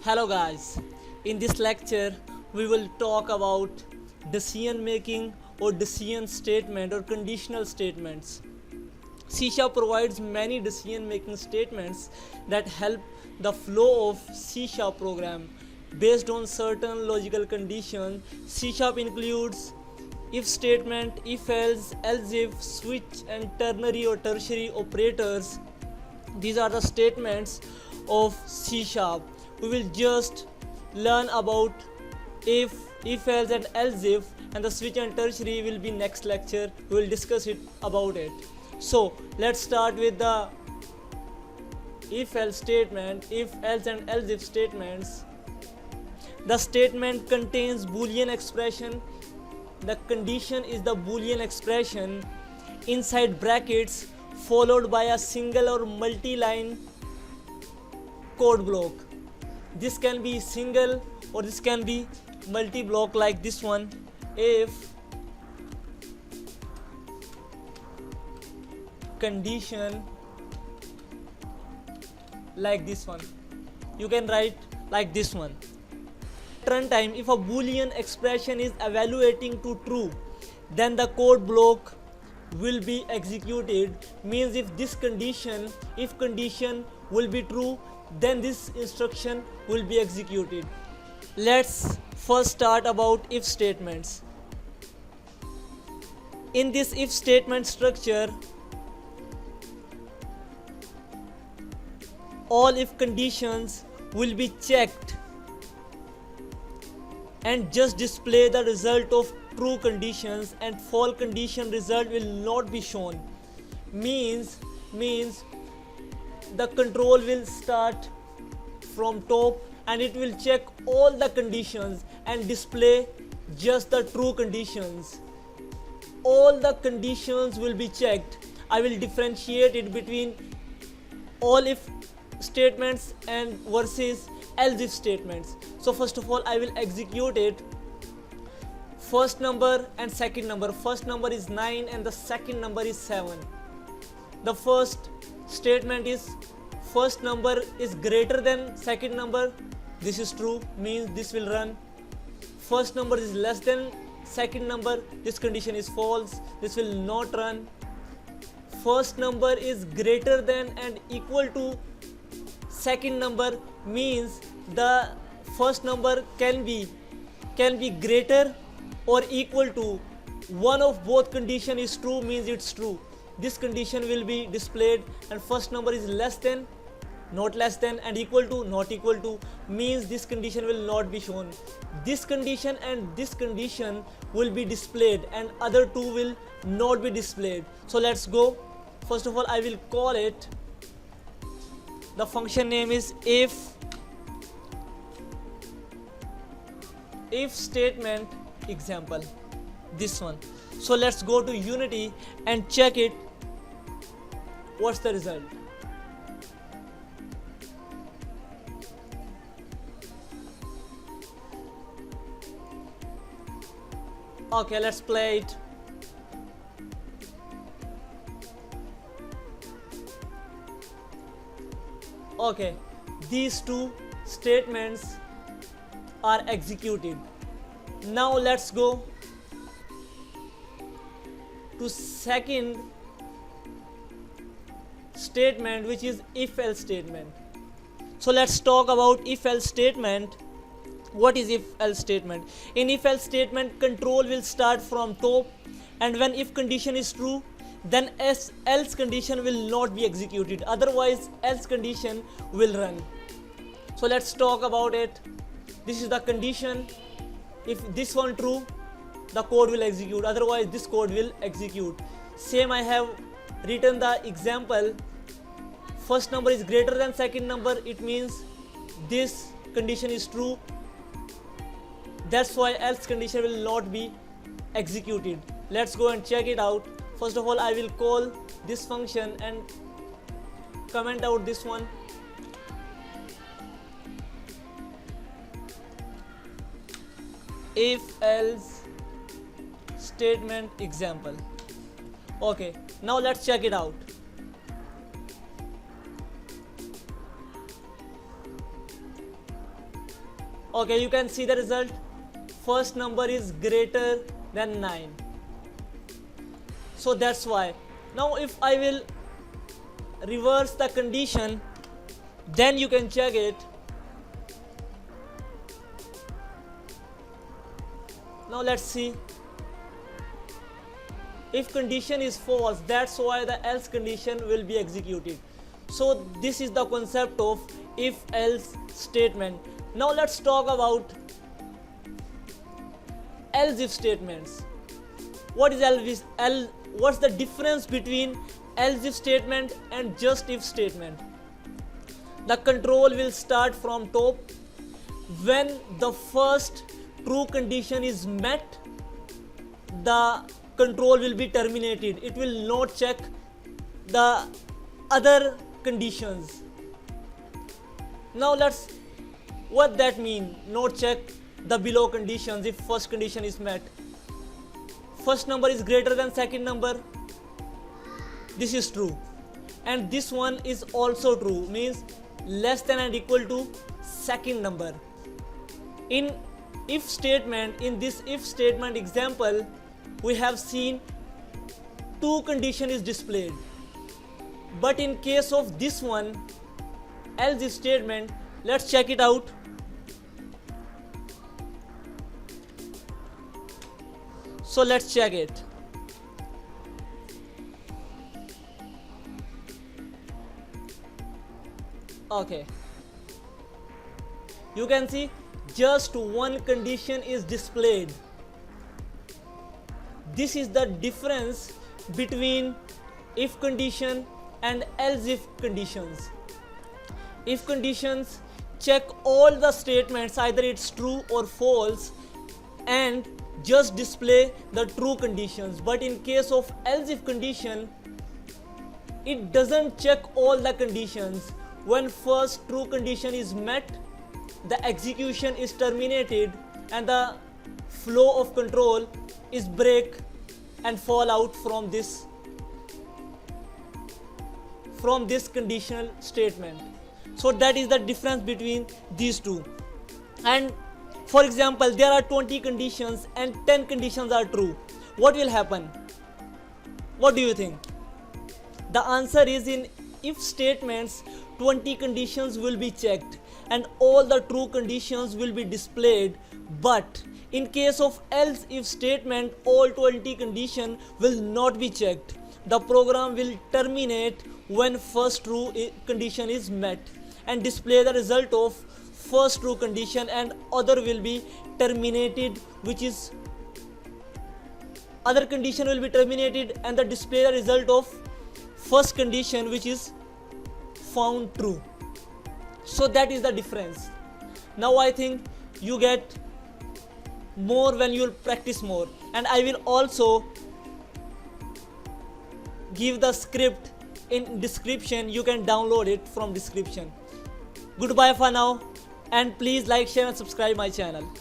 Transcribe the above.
Hello guys, in this lecture we will talk about decision making or decision statement or conditional statements. C# provides many decision making statements that help the flow of C# program based on certain logical conditions. C# includes if statement, if else if, switch and ternary or tertiary operators. These are the statements of C#. We will just learn about if else and the switch and tertiary will be next lecture. We will discuss it about it. So let's start with the if else statement, if else and else if statements. The statement contains boolean expression. The condition is the boolean expression inside brackets followed by a single or multi-line code block. This can be single or this can be multi-block like this one. If condition like this one, you can write like this one. Runtime, if a boolean expression is evaluating to true, then the code block will be executed. Means if condition will be true, then this instruction will be executed. Let's first start about if statements. In this if statement structure, all if conditions will be checked and just display the result of true conditions, and false condition result will not be shown. Means the control will start from top and it will check all the conditions and display just the true conditions. All the conditions will be checked. I will differentiate it between all if statements and versus else if statements. So first of all I will execute it. First number and second number. First number is 9 and the second number is 7. The first statement is first number is greater than second number. This is true, means this will run. First number is less than second number. This condition is false. This will not run. First number is greater than and equal to second number, means the first number can be greater or equal to one of both condition is true, means it's true. This condition will be displayed. And first number is less than, not less than, and equal to, not equal to, means this condition will not be shown. This condition and this condition will be displayed and other two will not be displayed. So let's go. First of all I will call it. The function name is if statement example, this one. So let's go to Unity and check it. What's the result? Okay, let's play it. Okay, these two statements are executed. Now let's go to second statement, which is if else statement. So let's talk about if else statement. What is if else statement? In if else statement, control will start from top, and when if condition is true, then else condition will not be executed, otherwise else condition will run. So let's talk about it. This is the condition. If this one true, the code will execute, otherwise this code will execute. Same I have written the example. First number is greater than second number, it means this condition is true, that's why else condition will not be executed. Let's go and check it out. First of all I will call this function and comment out this one. If else statement example. Okay, now let's check it out. Okay, you can see the result. First number is greater than 9. So that's why. Now if I will reverse the condition, then you can check it. Now let's see. If condition is false, that's why the else condition will be executed. So this is the concept of if else statement. Now let's talk about else if statements. What is else? What's the difference between else if statement and just if statement? The control will start from top. When the first true condition is met, the control will be terminated. It will not check the other conditions. Now let's, what that mean? Not check the below conditions if first condition is met. First number is greater than second number. This is true. And this one is also true, means less than and equal to second number. In if statement, in this if statement example, we have seen two condition is displayed. But in case of this one, else if statement, let's check it out. So let's check it. Okay. You can see just one condition is displayed. This is the difference between if condition and else if conditions. If conditions check all the statements, either it's true or false, and just display the true conditions. But in case of else if condition, it doesn't check all the conditions. When first true condition is met, the execution is terminated and the flow of control is break and fall out from this conditional statement. So that is the difference between these two. And for example, there are 20 conditions and 10 conditions are true. What will happen? What do you think? The answer is, in if statements, 20 conditions will be checked and all the true conditions will be displayed. But in case of else if statement, all 20 conditions will not be checked. The program will terminate when first true condition is met and display the result of first true condition, and other will be terminated, which is other condition will be terminated and the display the result of first condition, which is found true. So that is the difference. Now I think you get more when you practice more, and I will also give the script in description. You can download it from description. Goodbye for now, and please like, share and subscribe my channel.